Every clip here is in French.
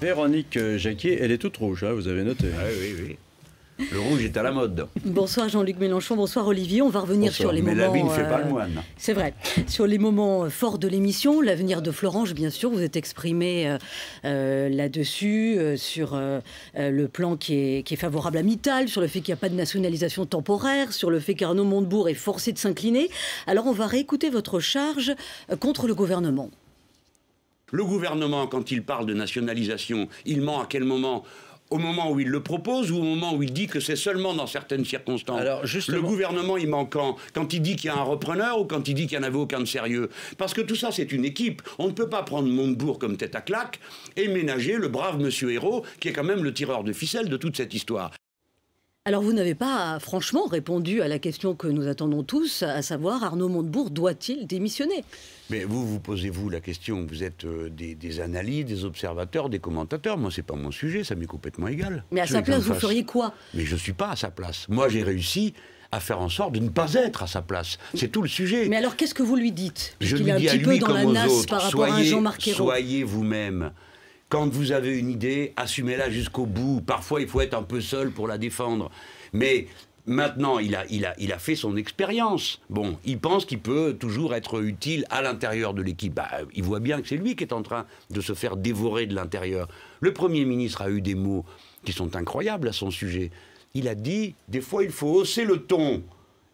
Véronique Jacquier, elle est toute rouge, hein, vous avez noté. Ah, oui, oui. Le rouge est à la mode. Bonsoir Jean-Luc Mélenchon, bonsoir Olivier. On va revenir sur les Mais moments... l'habit ne fait pas le moine. C'est vrai. Sur les moments forts de l'émission, l'avenir de Florange, bien sûr, vous êtes exprimé là-dessus, sur le plan qui est favorable à Mittal, sur le fait qu'il n'y a pas de nationalisation temporaire, sur le fait qu'Arnaud Montebourg est forcé de s'incliner. Alors on va réécouter votre charge contre le gouvernement. Le gouvernement, quand il parle de nationalisation, il ment à quel moment ? Au moment où il le propose ou au moment où il dit que c'est seulement dans certaines circonstances? Alors, justement... Le gouvernement, il ment quand il dit qu'il y a un repreneur ou quand il dit qu'il n'y en avait aucun de sérieux? Parce que tout ça, c'est une équipe. On ne peut pas prendre Montebourg comme tête à claque et ménager le brave monsieur Hérault, qui est quand même le tireur de ficelle de toute cette histoire. Alors vous n'avez pas franchement répondu à la question que nous attendons tous, à savoir Arnaud Montebourg doit-il démissionner? Mais vous posez-vous la question, vous êtes des analystes, des observateurs, des commentateurs. Moi, c'est pas mon sujet, ça m'est complètement égal. Mais à sa place, vous feriez quoi? Mais je suis pas à sa place. Moi, j'ai réussi à faire en sorte de ne pas être à sa place. C'est tout le sujet. Mais alors, qu'est-ce que vous lui dites? Je qu'il lui est un dis à petit peu lui dans comme la aux nasse autres, par rapport à un Jean-Marc Ayrault. soyez vous-même. Quand vous avez une idée, assumez-la jusqu'au bout. Parfois, il faut être un peu seul pour la défendre. Mais maintenant, il a fait son expérience. Bon, il pense qu'il peut toujours être utile à l'intérieur de l'équipe. Bah, il voit bien que c'est lui qui est en train de se faire dévorer de l'intérieur. Le Premier ministre a eu des mots qui sont incroyables à son sujet. Il a dit, des fois, il faut hausser le ton.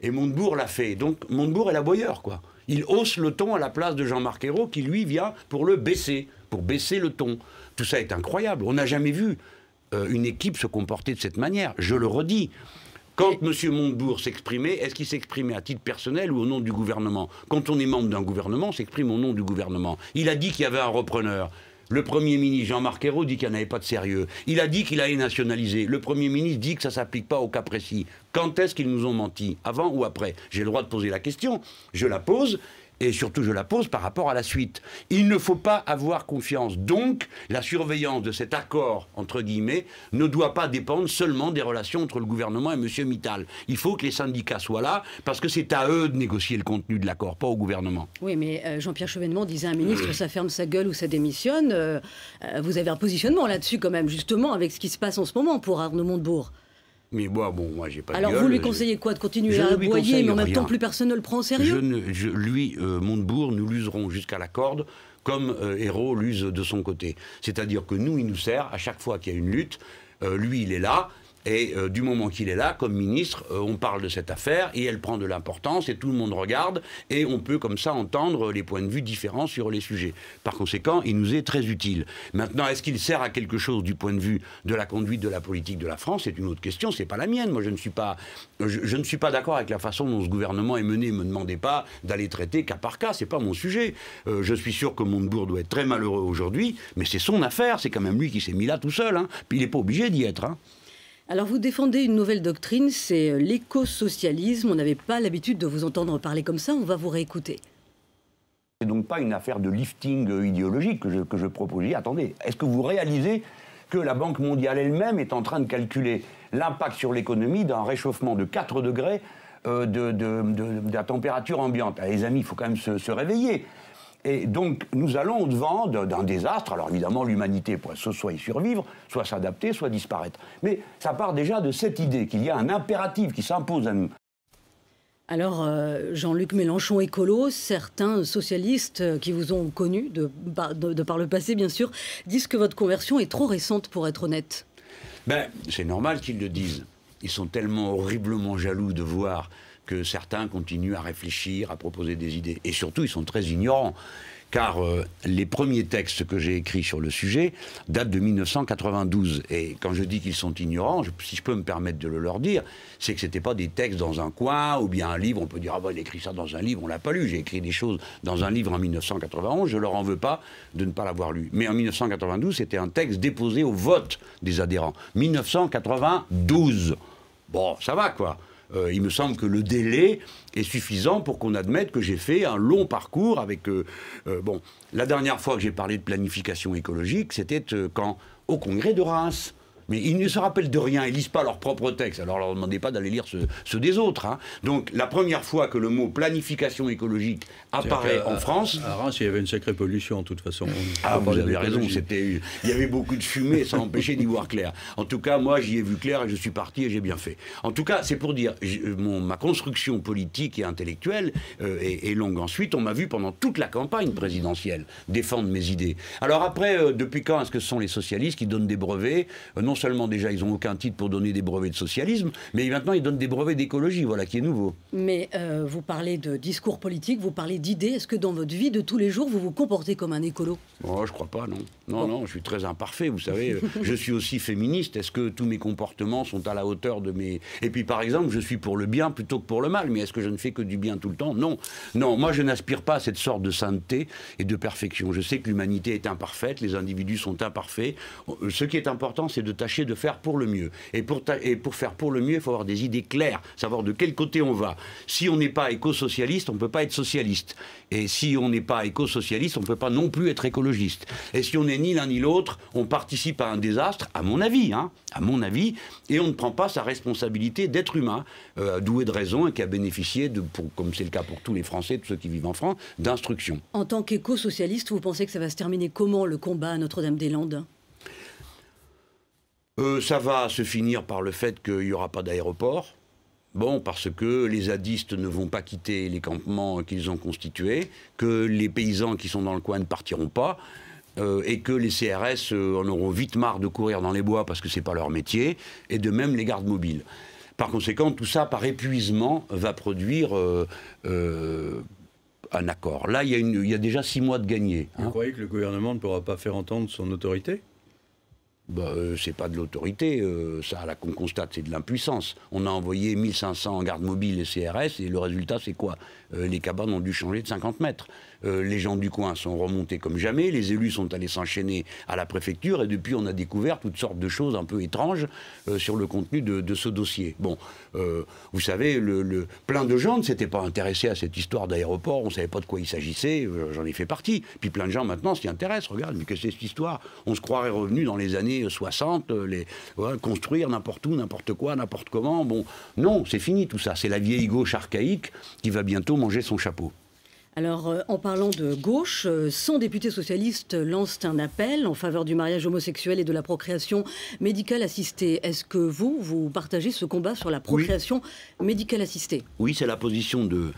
Et Montebourg l'a fait. Donc, Montebourg est l'aboyeur, quoi. Il hausse le ton à la place de Jean-Marc Ayrault, qui, lui, vient pour le baisser, pour baisser le ton. Tout ça est incroyable. On n'a jamais vu une équipe se comporter de cette manière. Je le redis. Quand M. Montebourg s'exprimait, est-ce qu'il s'exprimait à titre personnel ou au nom du gouvernement? Quand on est membre d'un gouvernement, on s'exprime au nom du gouvernement. Il a dit qu'il y avait un repreneur. Le Premier ministre, Jean-Marc Ayrault, dit qu'il n'y en avait pas de sérieux. Il a dit qu'il allait nationaliser. Le Premier ministre dit que ça ne s'applique pas au cas précis. Quand est-ce qu'ils nous ont menti? Avant ou après? J'ai le droit de poser la question. Je la pose. Et surtout, je la pose par rapport à la suite. Il ne faut pas avoir confiance. Donc, la surveillance de cet accord, entre guillemets, ne doit pas dépendre seulement des relations entre le gouvernement et M. Mittal. Il faut que les syndicats soient là, parce que c'est à eux de négocier le contenu de l'accord, pas au gouvernement. Oui, mais Jean-Pierre Chevènement disait à un ministre, ça ferme sa gueule ou ça démissionne. Vous avez un positionnement là-dessus quand même, justement, avec ce qui se passe en ce moment pour Arnaud Montebourg. Mais moi, moi, j'ai pas de Alors, gueule. vous lui conseillez quoi? De continuer à aboyer, mais en même temps, plus personne ne le prend au sérieux? Montebourg, nous l'userons jusqu'à la corde, comme Ayrault l'use de son côté. C'est-à-dire que nous, il nous sert, à chaque fois qu'il y a une lutte, lui, il est là. Et du moment qu'il est là, comme ministre, on parle de cette affaire et elle prend de l'importance et tout le monde regarde et on peut comme ça entendre les points de vue différents sur les sujets. Par conséquent, il nous est très utile. Maintenant, est-ce qu'il sert à quelque chose du point de vue de la conduite de la politique de la France? C'est une autre question, c'est pas la mienne. Moi, je ne suis pas d'accord avec la façon dont ce gouvernement est mené. Ne me demandez pas d'aller traiter cas par cas, c'est pas mon sujet. Je suis sûr que Montebourg doit être très malheureux aujourd'hui, mais c'est son affaire, c'est quand même lui qui s'est mis là tout seul. Hein. Puis il n'est pas obligé d'y être. Hein. Alors vous défendez une nouvelle doctrine, c'est l'écosocialisme. On n'avait pas l'habitude de vous entendre parler comme ça, on va vous réécouter. C'est donc pas une affaire de lifting idéologique que je propose. Attendez, est-ce que vous réalisez que la Banque mondiale elle-même est en train de calculer l'impact sur l'économie d'un réchauffement de 4 degrés de la température ambiante? Les amis, il faut quand même se réveiller. Et donc, nous allons au-devant d'un désastre. Alors, évidemment, l'humanité pourrait soit y survivre, soit s'adapter, soit disparaître. Mais ça part déjà de cette idée qu'il y a un impératif qui s'impose à nous. Alors, Jean-Luc Mélenchon écolo, certains socialistes qui vous ont connu, de par le passé, bien sûr, disent que votre conversion est trop récente, pour être honnête. Ben, c'est normal qu'ils le disent. Ils sont tellement horriblement jaloux de voir que certains continuent à réfléchir, à proposer des idées. Et surtout, ils sont très ignorants. Car les premiers textes que j'ai écrits sur le sujet datent de 1992. Et quand je dis qu'ils sont ignorants, si je peux me permettre de le leur dire, c'est que ce n'étaient pas des textes dans un coin, ou bien un livre, on peut dire « Ah ben, il a écrit ça dans un livre, on ne l'a pas lu ». J'ai écrit des choses dans un livre en 1991, je ne leur en veux pas de ne pas l'avoir lu. Mais en 1992, c'était un texte déposé au vote des adhérents. 1992. Bon, ça va, quoi. Il me semble que le délai est suffisant pour qu'on admette que j'ai fait un long parcours avec... bon, la dernière fois que j'ai parlé de planification écologique, c'était au congrès de Reims. Mais ils ne se rappellent de rien, ils lisent pas leur propre texte. Alors leur demandez pas d'aller lire ceux des autres. Hein. Donc la première fois que le mot planification écologique apparaît en France... À Reims, il y avait une sacrée pollution, de toute façon. Ah, vous avez raison, il y avait beaucoup de fumée, ça empêchait d'y voir clair. En tout cas, moi, j'y ai vu clair et je suis parti et j'ai bien fait. En tout cas, c'est pour dire, ma construction politique et intellectuelle est longue. Ensuite, on m'a vu pendant toute la campagne présidentielle défendre mes idées. Alors après, depuis quand est-ce que ce sont les socialistes qui donnent des brevets? Non seulement déjà, ils n'ont aucun titre pour donner des brevets de socialisme, mais maintenant, ils donnent des brevets d'écologie, voilà qui est nouveau. Mais vous parlez de discours politique, vous parlez d'idées. Est-ce que dans votre vie de tous les jours, vous vous comportez comme un écolo? Oh, je crois pas, non. Non, je suis très imparfait, vous savez. Je suis aussi féministe. Est-ce que tous mes comportements sont à la hauteur de mes... Et puis, par exemple, je suis pour le bien plutôt que pour le mal. Mais est-ce que je ne fais que du bien tout le temps? Non. Non, moi, je n'aspire pas à cette sorte de sainteté et de perfection. Je sais que l'humanité est imparfaite, les individus sont imparfaits. Ce qui est important, c'est de tâcher de faire pour le mieux. Et pour faire pour le mieux, il faut avoir des idées claires, savoir de quel côté on va. Si on n'est pas éco-socialiste, on ne peut pas être socialiste. Et si on n'est pas éco-socialiste, on ne peut pas non plus être écologiste. Et si on n'est ni l'un ni l'autre, on participe à un désastre, à mon avis, et on ne prend pas sa responsabilité d'être humain, doué de raison et qui a bénéficié, comme c'est le cas pour tous les Français, tous ceux qui vivent en France, d'instruction. En tant qu'éco-socialiste, vous pensez que ça va se terminer comment, le combat à Notre-Dame-des-Landes? Ça va se finir par le fait qu'il n'y aura pas d'aéroport. Bon, parce que les zadistes ne vont pas quitter les campements qu'ils ont constitués, que les paysans qui sont dans le coin ne partiront pas, et que les CRS en auront vite marre de courir dans les bois parce que ce n'est pas leur métier, et de même les gardes mobiles. Par conséquent, tout ça, par épuisement, va produire un accord. Là, il y a déjà 6 mois de gagné. Vous croyez que le gouvernement ne pourra pas faire entendre son autorité? C'est pas de l'autorité, ça, là qu'on constate, c'est de l'impuissance. On a envoyé 1500 gardes mobiles et CRS, et le résultat, c'est quoi? Les cabanes ont dû changer de 50 mètres. Les gens du coin sont remontés comme jamais, les élus sont allés s'enchaîner à la préfecture, et depuis, on a découvert toutes sortes de choses un peu étranges sur le contenu de ce dossier. Bon, vous savez, plein de gens ne s'étaient pas intéressés à cette histoire d'aéroport, on ne savait pas de quoi il s'agissait, j'en ai fait partie. Puis plein de gens maintenant s'y intéressent, regarde, mais qu'est-ce que c'est cette histoire? On se croirait revenu dans les années 60, construire n'importe où, n'importe quoi, n'importe comment. Bon, non, c'est fini tout ça. C'est la vieille gauche archaïque qui va bientôt manger son chapeau. Alors, en parlant de gauche, 100 députés socialistes lancent un appel en faveur du mariage homosexuel et de la procréation médicale assistée. Est-ce que vous partagez ce combat sur la procréation médicale assistée? Oui, c'est la position de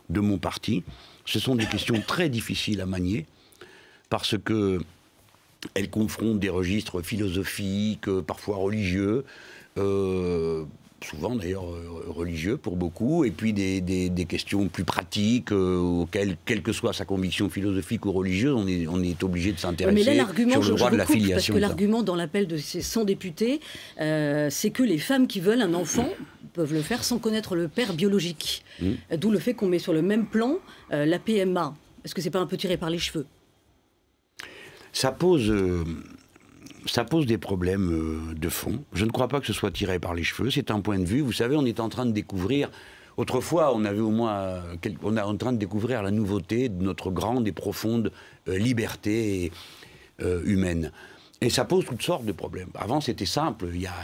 mon parti. Ce sont des questions très difficiles à manier parce que elles confrontent des registres philosophiques, parfois religieux, souvent d'ailleurs religieux pour beaucoup, et puis des questions plus pratiques auxquelles, quelle que soit sa conviction philosophique ou religieuse, on est obligé de s'intéresser sur le droit de la filiation. Parce que l'argument dans l'appel de ces 100 députés, c'est que les femmes qui veulent un enfant peuvent le faire sans connaître le père biologique. D'où le fait qu'on met sur le même plan la PMA. Est-ce que c'est pas un peu tiré par les cheveux? Ça pose des problèmes de fond. Je ne crois pas que ce soit tiré par les cheveux. C'est un point de vue. Vous savez, on est en train de découvrir... Autrefois, on est en train de découvrir la nouveauté de notre grande et profonde liberté humaine. Et ça pose toutes sortes de problèmes. Avant, c'était simple. Il y a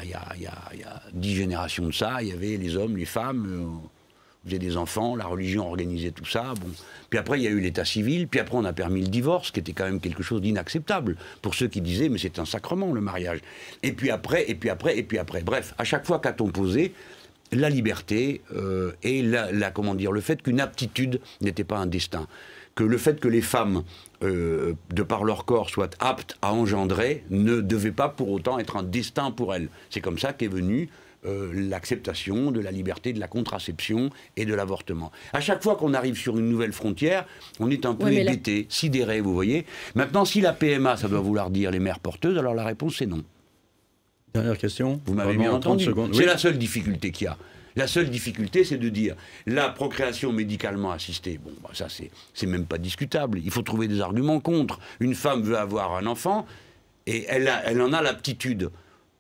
10 générations de ça, il y avait les hommes, les femmes... Vous avez des enfants, la religion organisait tout ça. Bon. Puis après, il y a eu l'état civil. Puis après, on a permis le divorce, qui était quand même quelque chose d'inacceptable pour ceux qui disaient, mais c'est un sacrement, le mariage. Et puis après. Bref, à chaque fois qu'a-t-on posé la liberté et le fait qu'une aptitude n'était pas un destin. Que le fait que les femmes, de par leur corps, soient aptes à engendrer, ne devait pas pour autant être un destin pour elles. C'est comme ça qu'est venue l'acceptation de la liberté de la contraception et de l'avortement. À chaque fois qu'on arrive sur une nouvelle frontière, on est un peu hébété, sidéré, vous voyez. Maintenant, si la PMA, ça doit vouloir dire les mères porteuses, alors la réponse c'est non. Dernière question. Vous m'avez bien entendu. C'est oui. la seule difficulté qu'il y a. La seule difficulté, c'est de dire la procréation médicalement assistée. Bon, bah, ça, c'est même pas discutable. Il faut trouver des arguments contre. Une femme veut avoir un enfant et elle en a l'aptitude.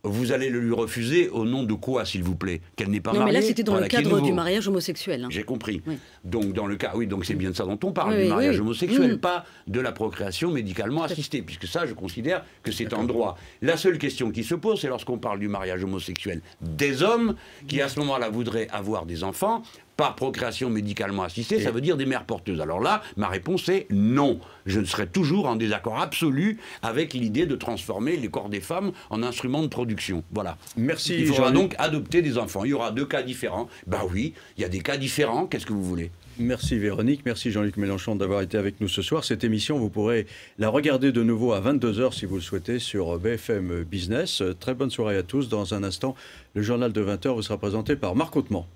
vous allez le lui refuser au nom de quoi, s'il vous plaît? Qu'elle n'est pas Non, mariée? mais là, c'était dans Voilà, le qui est cadre du nouveau. mariage homosexuel. Hein. J'ai compris. Oui. Donc, dans le cas, oui, donc c'est bien de ça dont on parle, Oui, du oui, mariage oui. homosexuel, Mm. pas de la procréation médicalement assistée, puisque ça, je considère que c'est un droit. La seule question qui se pose, c'est lorsqu'on parle du mariage homosexuel des hommes qui, à ce moment-là, voudraient avoir des enfants par procréation médicalement assistée, ça veut dire des mères porteuses. Alors là, ma réponse est non. Je serai toujours en désaccord absolu avec l'idée de transformer les corps des femmes en instruments de production. Voilà. Merci, Il faudra Jean-Luc. donc adopter des enfants. Il y aura 2 cas différents. Ben oui, il y a des cas différents. Qu'est-ce que vous voulez? Merci Véronique, merci Jean-Luc Mélenchon d'avoir été avec nous ce soir. Cette émission, vous pourrez la regarder de nouveau à 22h si vous le souhaitez sur BFM Business. Très bonne soirée à tous. Dans un instant, le journal de 20h vous sera présenté par Marc Hautement.